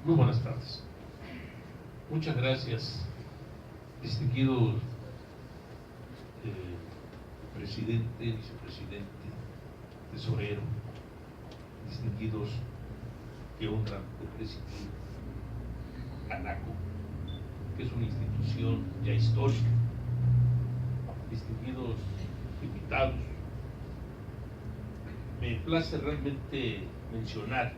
Muy buenas tardes. Muchas gracias, distinguido presidente, vicepresidente, tesorero, distinguidos que honran de presidir ANACO, que es una institución ya histórica, distinguidos invitados. Me place realmente mencionar,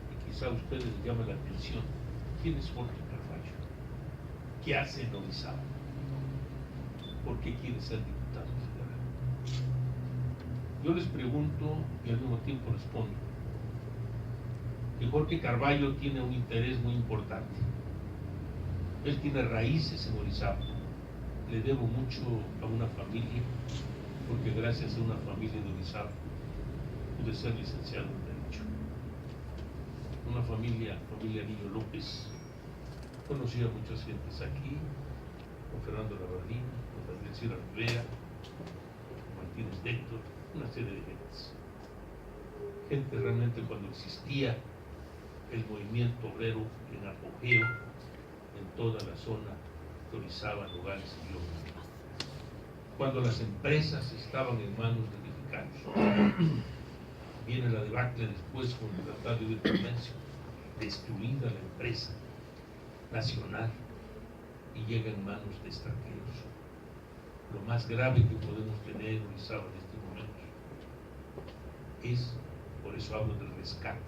y quizá a ustedes les llame la atención, quién es Jorge Carballo, qué hace en Orizaba, por qué quiere ser diputado federal. Yo les pregunto y al mismo tiempo respondo que Jorge Carballo tiene un interés muy importante. Él tiene raíces en Orizaba. Le debo mucho a una familia, porque gracias a una familia de Orizaba pude ser licenciado en Derecho. Una familia Niño López. Conocí a muchas gentes aquí, con Fernando Labardín, con Daniel Sierra Rivera, con Martínez Déctor, una serie de gentes. Gente realmente cuando existía el movimiento obrero en apogeo en toda la zona de Orizaba, Nogales y Gloria. Cuando las empresas estaban en manos de mexicanos. Viene la debacle después con el Tratado de Libre Comercio, destruida la empresa nacional y llega en manos de extranjeros. Lo más grave que podemos tener en Orizaba en este momento es, por eso hablo del rescate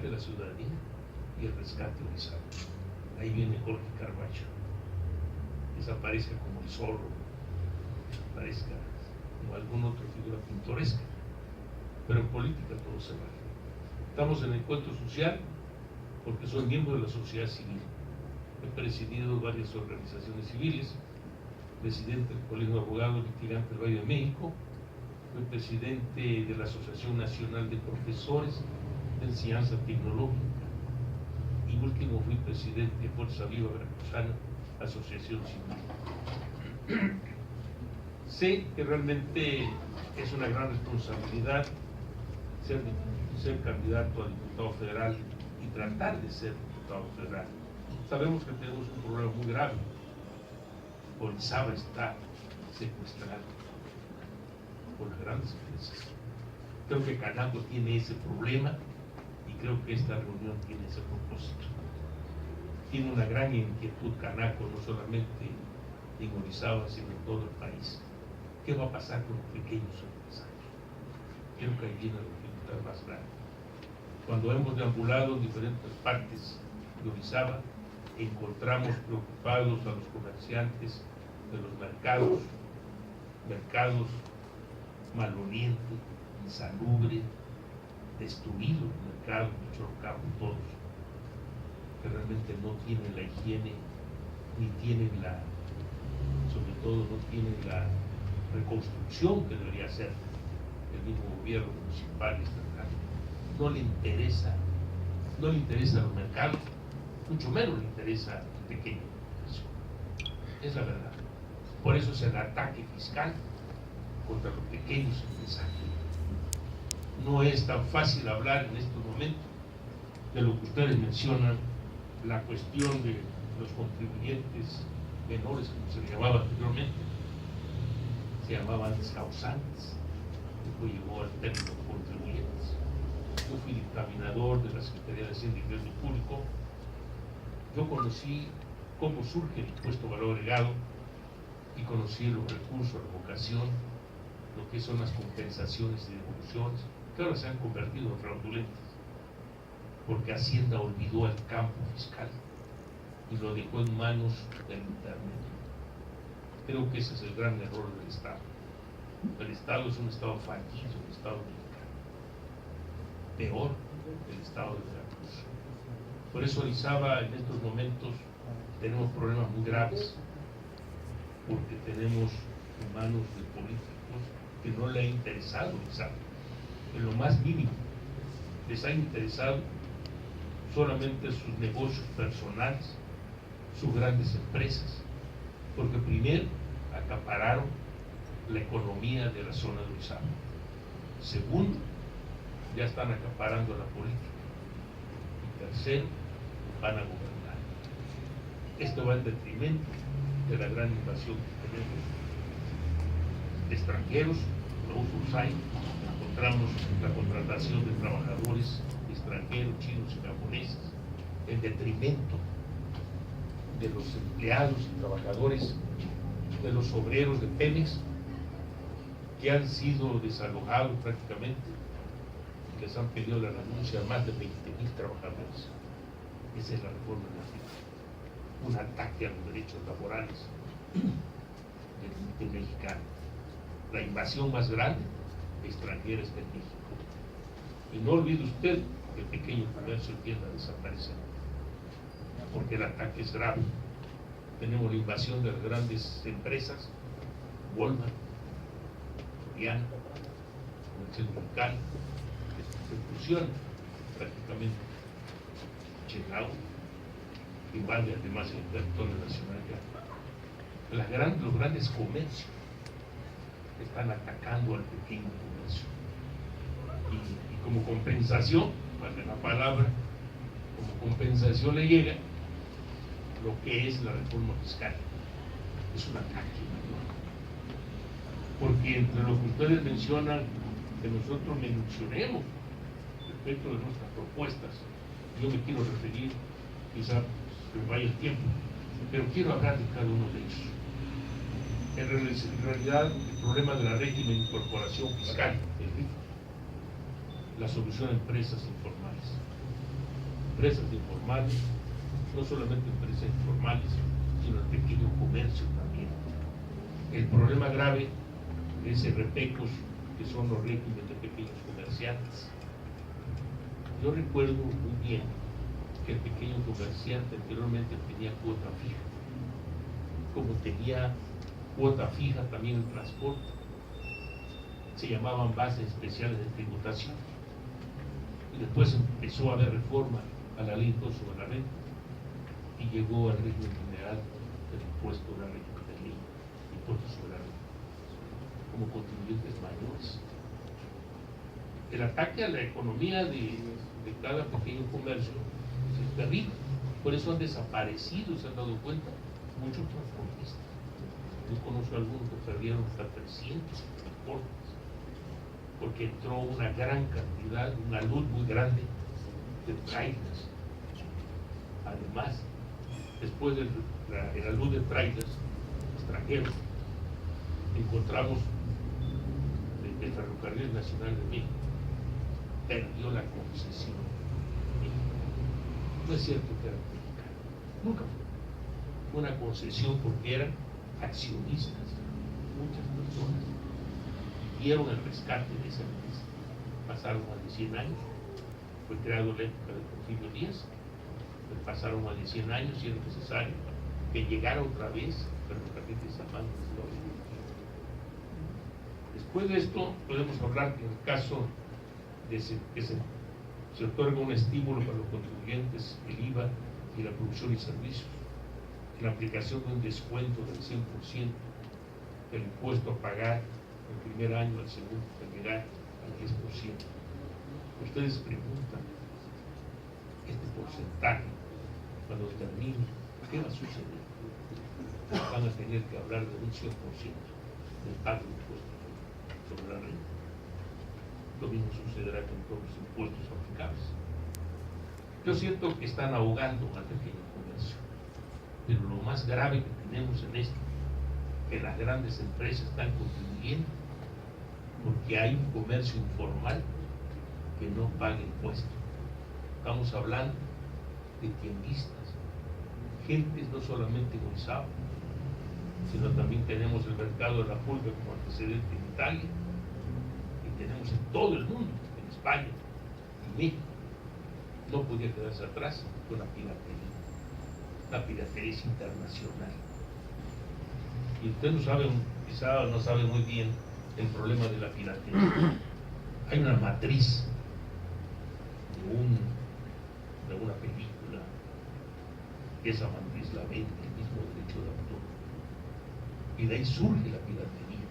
de la ciudadanía y el rescate de Orizaba. Ahí viene Jorge Carballo, desaparezca como el zorro, aparezca como alguna otra figura pintoresca, pero en política todo se vale. Estamos en el encuentro social porque soy miembro de la sociedad civil. He presidido varias organizaciones civiles, presidente del Colegio de Abogados Litigantes del Valle de México, fui presidente de la Asociación Nacional de Profesores de Enseñanza Tecnológica y último fui presidente de Fuerza Viva Veracruzana, Asociación Civil. Sé que realmente es una gran responsabilidad ser candidato a diputado federal y tratar de ser diputado federal. Sabemos que tenemos un problema muy grave. Orizaba está secuestrado por las grandes empresas. Creo que Canaco tiene ese problema y creo que esta reunión tiene ese propósito. Tiene una gran inquietud Canaco, no solamente en Orizaba, sino en todo el país. ¿Qué va a pasar con los pequeños empresarios? Creo que ahí viene la dificultad más grande. Cuando hemos deambulado en diferentes partes de Orizaba, encontramos preocupados a los comerciantes de los mercados malolientes, insalubres, destruidos mercados, chorocamos todos, que realmente no tienen la higiene, ni tienen sobre todo no tienen la reconstrucción que debería hacer el mismo gobierno municipal y estatal. No le interesa a los mercados, mucho menos le interesa al pequeño comercio. Es la verdad. Por eso es el ataque fiscal contra los pequeños empresarios. No es tan fácil hablar en estos momentos de lo que ustedes mencionan, la cuestión de los contribuyentes menores, como se le llamaba anteriormente, se llamaban antes causantes, después llegó al término contribuyentes. Yo fui dictaminador de la Secretaría de Hacienda y Crédito Público. Yo conocí cómo surge el impuesto de valor agregado y conocí los recursos, la vocación, lo que son las compensaciones y devoluciones, que ahora se han convertido en fraudulentas, porque Hacienda olvidó el campo fiscal y lo dejó en manos del internet. Creo que ese es el gran error del Estado. El Estado es un Estado fallido, un Estado mexicano. Peor, el Estado de Veracruz. Por eso Orizaba en estos momentos tenemos problemas muy graves, porque tenemos en manos de políticos que no le ha interesado Orizaba, en lo más mínimo. Les ha interesado solamente sus negocios personales, sus grandes empresas, porque primero acapararon la economía de la zona de Orizaba. Segundo, ya están acaparando la política. tercero van a gobernar. Esto va en detrimento de la gran invasión que tenemos de extranjeros. Los usos hay, encontramos la contratación de trabajadores extranjeros, chinos y japoneses, en detrimento de los empleados y trabajadores, de los obreros de Pemex, que han sido desalojados prácticamente, y les han pedido la renuncia a más de 20.000 trabajadores. Esa es la reforma energética, un ataque a los derechos laborales del mexicano. La invasión más grande extranjera está en México. Y no olvide usted que el pequeño comercio tiende a desaparecer, porque el ataque es grave. Tenemos la invasión de las grandes empresas, Walmart, Soriana, Comercial Mexicano, persecución prácticamente. Chegao invade además el territorio nacional ya. Los grandes comercios están atacando al pequeño comercio. Y como compensación, vale la palabra, como compensación le llega lo que es la reforma fiscal. Es un ataque mayor. Porque entre lo que ustedes mencionan, que nosotros mencionemos respecto de nuestras propuestas, yo me quiero referir, quizá se me vaya el tiempo, pero quiero hablar de cada uno de ellos. En realidad, el problema de la régimen de incorporación fiscal, el RIF, la solución a empresas informales. Empresas informales, no solamente empresas informales, sino el pequeño comercio también. El problema grave de ese repecos que son los regímenes de pequeños comerciantes. Yo recuerdo muy bien que el pequeño comerciante anteriormente tenía cuota fija. Como tenía cuota fija también el transporte, se llamaban bases especiales de tributación. Y después empezó a haber reforma a la ley de impuesto sobre la renta y llegó al régimen general del impuesto de la renta, de ley, impuesto sobre la renta, como contribuyentes mayores. El ataque a la economía de cada pequeño comercio es terrible. Por eso han desaparecido, se han dado cuenta, muchos transportistas. Yo conozco a algunos que perdieron hasta 300 transportes, porque entró una gran cantidad, una luz muy grande de trailers. Además, después de la luz de trailers extranjeros, encontramos el Ferrocarril Nacional de México perdió la concesión. No es cierto que era mexicano, nunca fue una concesión, porque eran accionistas, muchas personas dieron el rescate de esa empresa. Pasaron más de 100 años, fue creado en la época de Porfirio Díaz, pasaron más de 100 años y era necesario que llegara otra vez el ferrocarril de Zamán. Después de esto podemos hablar que en el caso de que se otorga un estímulo para los contribuyentes, el IVA y la producción y servicios, la aplicación de un descuento del 100% del impuesto a pagar el primer año, al segundo, al llegar al 10%. Ustedes preguntan, este porcentaje, cuando termine, ¿qué va a suceder? Van a tener que hablar de un 100% del pago de impuestos sobre la renta. Lo mismo sucederá con todos los impuestos aplicables. Yo siento que están ahogando al pequeño comercio, pero lo más grave que tenemos en esto, que las grandes empresas están contribuyendo, porque hay un comercio informal que no paga impuestos. Estamos hablando de tiendistas, gentes no solamente en Orizaba, sino también tenemos el mercado de la pulga como antecedente en Italia, y tenemos en todo el mundo, en España, en México. No podía quedarse atrás con la piratería. La piratería es internacional. Y usted no sabe, quizá no sabe muy bien el problema de la piratería. Hay una matriz de una película, que esa matriz la vende el mismo derecho de autor. Y de ahí surge la piratería.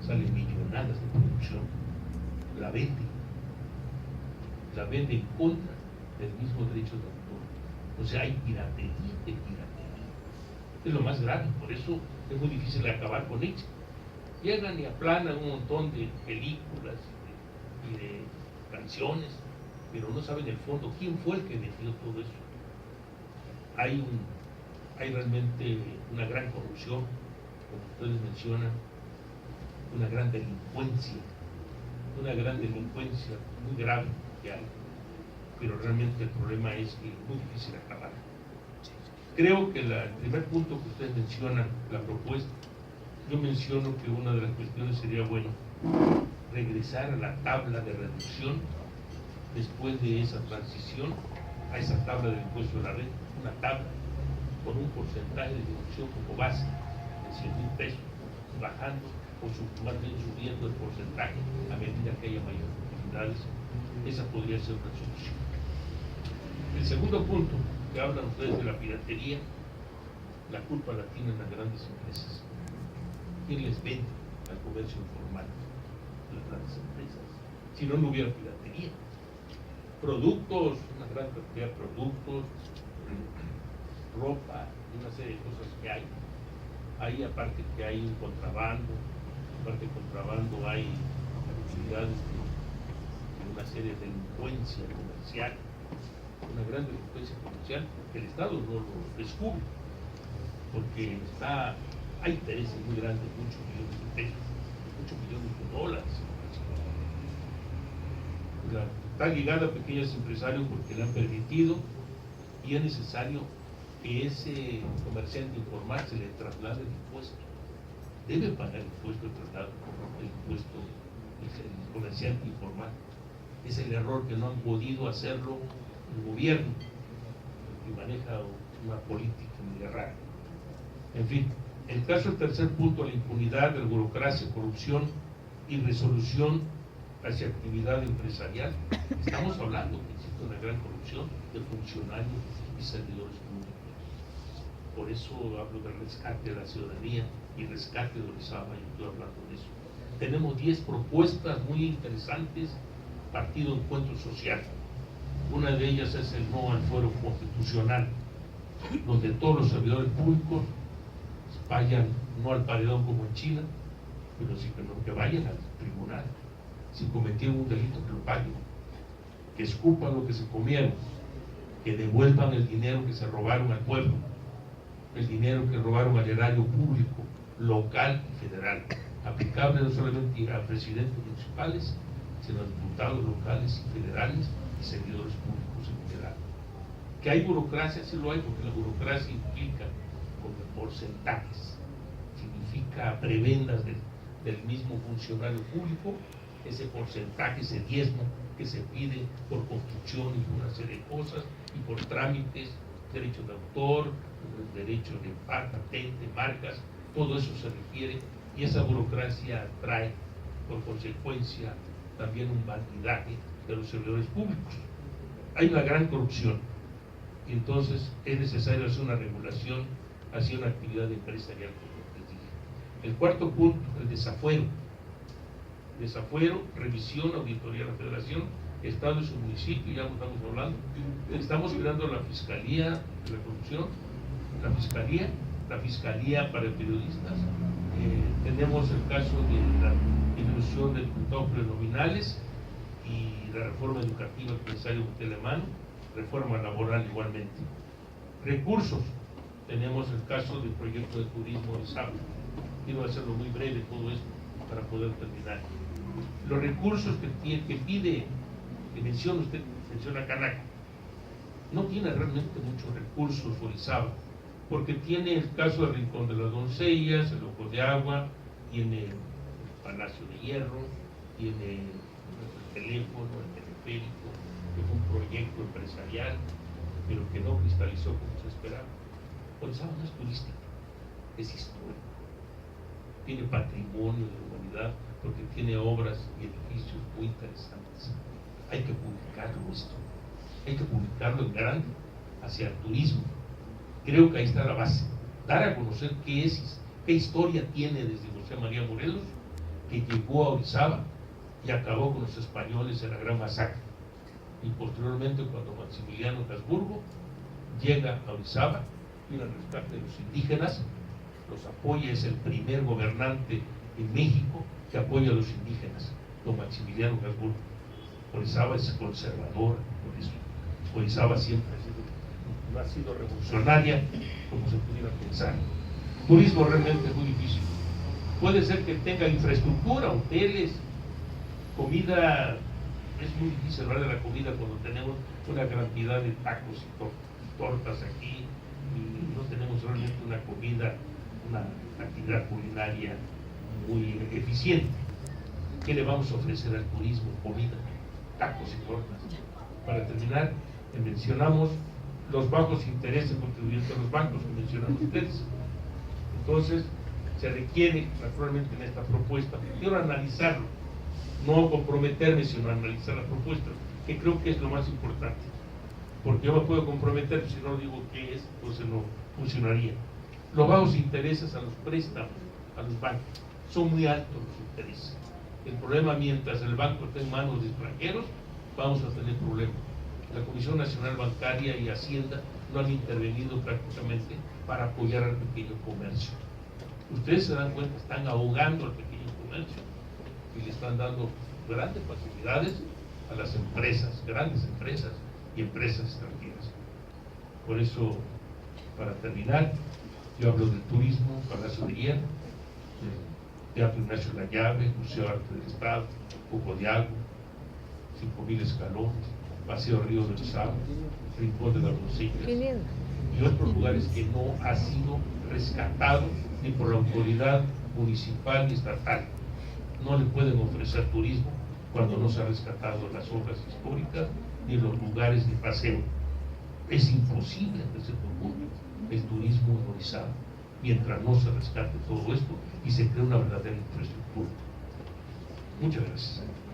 Salen millonadas de producción. La vende en contra del mismo derecho de autor. O sea, hay piratería de piratería. Es lo más grave, por eso es muy difícil acabar con ella. Llegan y aplanan un montón de películas y de canciones, pero no saben el fondo, quién fue el que decidió todo eso. Hay realmente una gran corrupción, como ustedes mencionan, una gran delincuencia muy grave que hay, pero realmente el problema es que es muy difícil acabar. Creo que el primer punto que ustedes mencionan, la propuesta, yo menciono que una de las cuestiones sería bueno regresar a la tabla de reducción después de esa transición, a esa tabla del impuesto de la renta, una tabla con un porcentaje de deducción como base de 100,000 pesos, bajando o más bien subiendo el porcentaje a medida que haya mayores oportunidades. Esa podría ser una solución. El segundo punto, que hablan ustedes de la piratería, la culpa la tienen las grandes empresas. ¿Quién les vende al comercio informal? Las grandes empresas. Si no, no hubiera piratería. Productos, una gran cantidad de productos, ropa, una serie de cosas que hay. Hay, aparte que hay un contrabando, aparte de contrabando hay actividades de una serie de delincuencia comercial, una gran delincuencia comercial que el Estado no lo descubre, porque hay intereses muy grandes, muchos millones de pesos, muchos millones de dólares. Está ligada a pequeños empresarios porque le han permitido, y es necesario que ese comerciante informal se le traslade el impuesto. Debe pagar el impuesto de traslado, el impuesto, el comerciante informal. Es el error que no han podido hacerlo el gobierno, que maneja una política muy rara. En fin, el caso del tercer punto, la impunidad, la burocracia, corrupción y resolución hacia actividad empresarial. Estamos hablando que existe una gran corrupción de funcionarios y servidores públicos. Por eso hablo del rescate de la ciudadanía y rescate de Orizaba, y estoy hablando de eso. Tenemos 10 propuestas muy interesantes, partido Encuentro Social. Una de ellas es el no al fuero constitucional, donde todos los servidores públicos vayan no al paredón como en China, pero sí que vayan al tribunal. Si cometieron un delito, que lo paguen, que escupan lo que se comieron, que devuelvan el dinero que se robaron al pueblo, el dinero que robaron al erario público, local y federal, aplicable no solamente a presidentes municipales, sino a diputados locales y federales y servidores públicos en general. Que hay burocracia, sí lo hay, porque la burocracia implica como porcentajes, significa prebendas del mismo funcionario público, ese porcentaje, ese diezmo que se pide por construcción y una serie de cosas, y por trámites, derechos de autor, derechos de patente, marcas, todo eso se requiere, y esa burocracia trae por consecuencia también un bandidaje de los servidores públicos. Hay una gran corrupción, y entonces es necesario hacer una regulación hacia una actividad empresarial, como les dije. El cuarto punto, el desafuero. Desafuero, revisión, auditoría de la Federación, Estado y su municipio, ya lo estamos hablando. Estamos creando la Fiscalía de la Corrupción, la Fiscalía para periodistas. Tenemos el caso de la disminución de diputados plurinominales y la reforma educativa que es necesario meterle mano, reforma laboral igualmente. Recursos, tenemos el caso del proyecto de turismo de Orizaba. Quiero hacerlo muy breve todo esto para poder terminar. Los recursos que pide, que menciona usted, menciona Canaco, no tiene realmente muchos recursos Orizaba, porque tiene el caso del Rincón de las Doncellas, el Ojo de Agua, tiene el Palacio de Hierro, tiene el teléfono, el teleférico, que fue un proyecto empresarial, pero que no cristalizó como se esperaba. Orizaba no es turística, es histórico, tiene patrimonio de la humanidad, porque tiene obras y edificios muy interesantes. Hay que publicarlo esto, hay que publicarlo en grande hacia el turismo. Creo que ahí está la base, dar a conocer qué historia tiene desde José María Morelos, que llegó a Orizaba y acabó con los españoles en la gran masacre. y posteriormente cuando Maximiliano Habsburgo llega a Orizaba, viene al rescate de los indígenas, los apoya, es el primer gobernante en México que apoya a los indígenas, don Maximiliano Habsburgo. Orizaba es conservador, por eso Orizaba siempre no ha sido revolucionaria como se pudiera pensar. Turismo realmente es muy difícil. Puede ser que tenga infraestructura, hoteles, comida. Es muy difícil hablar de la comida cuando tenemos una cantidad de tacos y tortas aquí y no tenemos realmente una comida, una actividad culinaria muy eficiente. ¿Qué le vamos a ofrecer al turismo? Comida, tacos y tortas. Para terminar, mencionamos los bajos intereses contribuyentes a los bancos que mencionan ustedes. Entonces, se requiere, naturalmente, en esta propuesta, quiero analizarlo, no comprometerme, sino analizar la propuesta, que creo que es lo más importante. Porque yo me puedo comprometer, si no digo qué es, entonces no funcionaría. Los bajos intereses a los préstamos, a los bancos, son muy altos los intereses. El problema, mientras el banco esté en manos de extranjeros, vamos a tener problemas. La Comisión Nacional Bancaria y Hacienda no han intervenido prácticamente para apoyar al pequeño comercio. Ustedes se dan cuenta, están ahogando al pequeño comercio y le están dando grandes facilidades a las empresas, grandes empresas y empresas extranjeras. Por eso, para terminar, yo hablo del turismo, Palacio de Hierro, Teatro Ignacio La Llave, Museo de Arte del Estado, Ojo de Agua, 5.000 escalones, Paseo Río del Sal, Rincón de las Rosillas y otros lugares que no ha sido rescatado ni por la autoridad municipal ni estatal. No le pueden ofrecer turismo cuando no se han rescatado las obras históricas ni los lugares de paseo. Es imposible hasta cierto punto el turismo en Orizaba mientras no se rescate todo esto y se cree una verdadera infraestructura. Muchas gracias.